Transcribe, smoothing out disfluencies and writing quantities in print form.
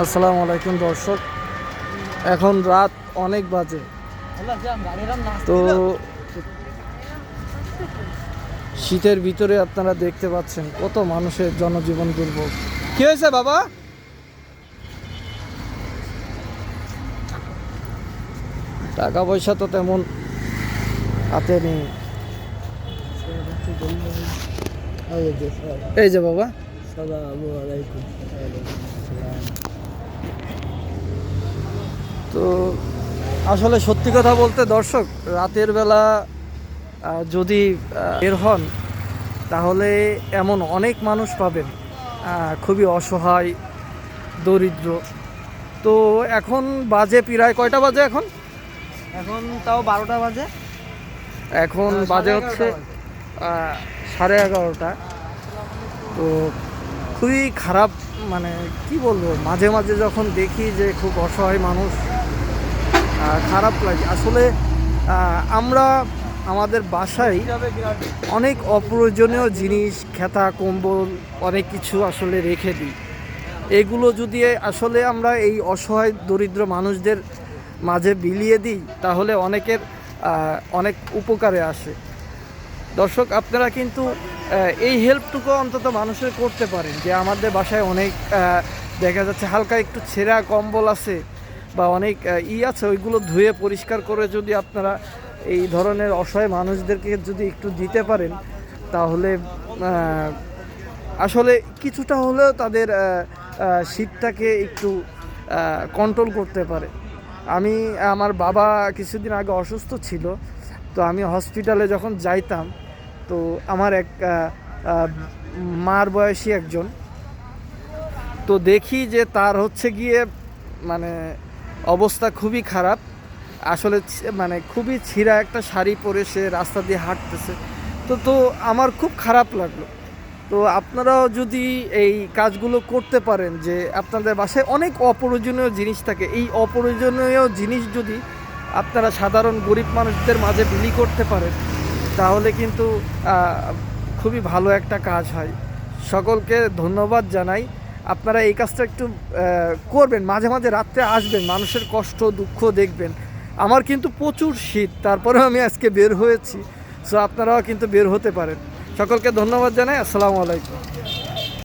আসসালামু আলাইকুম দর্শক, এখন রাত অনেক বাজে। তো শীতের ভিতরে আপনারা দেখতে পাচ্ছেন কত মানুষের জনজীবন দুর্ভোগ। কি হয়েছে বাবা? টাকা পয়সা তো তেমন হাতে নেই। এই যে বাবা, তো আসলে সত্যি কথা বলতে দর্শক, রাতের বেলা যদি বের হন তাহলে এমন অনেক মানুষ পাবেন খুবই অসহায়, দরিদ্র। তো এখন বাজে প্রায় কয়টা বাজে? এখন এখন তাও 12টা বাজে। এখন বাজে হচ্ছে 11:30। তো খুবই খারাপ, মানে কি বলবো, মাঝে মাঝে যখন দেখি যে খুব অসহায় মানুষ, খারাপ লাগে আসলে। আমরা আমাদের বাসায় অনেক অপ্রয়োজনীয় জিনিস, খেতা কম্বল, অনেক কিছু আসলে রেখে দিই। এগুলো যদি আসলে আমরা এই অসহায় দরিদ্র মানুষদের মাঝে বিলিয়ে দিই তাহলে অনেকের অনেক উপকারে আসে। দর্শক, আপনারা কিন্তু এই হেল্পটুকু অন্তত মানুষের করতে পারেন যে আমাদের বাসায় অনেক দেখা যাচ্ছে হালকা একটু ছেঁড়া কম্বল আছে বা অনেক আছে, ওইগুলো ধুয়ে পরিষ্কার করে যদি আপনারা এই ধরনের অসহায় মানুষদেরকে যদি একটু দিতে পারেন তাহলে আসলে কিছুটা হলেও তাদের শীতটাকে একটু কন্ট্রোল করতে পারে। আমার বাবা কিছুদিন আগে অসুস্থ ছিল, তো আমি হসপিটালে যখন যাইতাম, তো আমার এক মার বয়সী একজন, তো দেখি যে তার হচ্ছে গিয়ে মানে অবস্থা খুবই খারাপ। আসলে মানে খুবই ছিঁড়া একটা শাড়ি পরে সে রাস্তা দিয়ে হাঁটতেছে। তো আমার খুব খারাপ লাগলো। তো আপনারাও যদি এই কাজগুলো করতে পারেন, যে আপনাদের বাসায় অনেক অপ্রয়োজনীয় জিনিস থাকে, এই অপ্রয়োজনীয় জিনিস যদি আপনারা সাধারণ গরিব মানুষদের মাঝে বিলি করতে পারেন তাহলে কিন্তু খুবই ভালো একটা কাজ হয়। সকলকে ধন্যবাদ জানাই। আপনারা এই কাজটা একটু করবেন, মাঝে মাঝে রাত্রে আসবেন, মানুষের কষ্ট দুঃখ দেখবেন। আমার কিন্তু প্রচুর শীত, তারপরেও আমি আজকে বের হয়েছি। সো আপনারাও কিন্তু বের হতে পারেন। সকলকে ধন্যবাদ জানাই। আসসালামু আলাইকুম।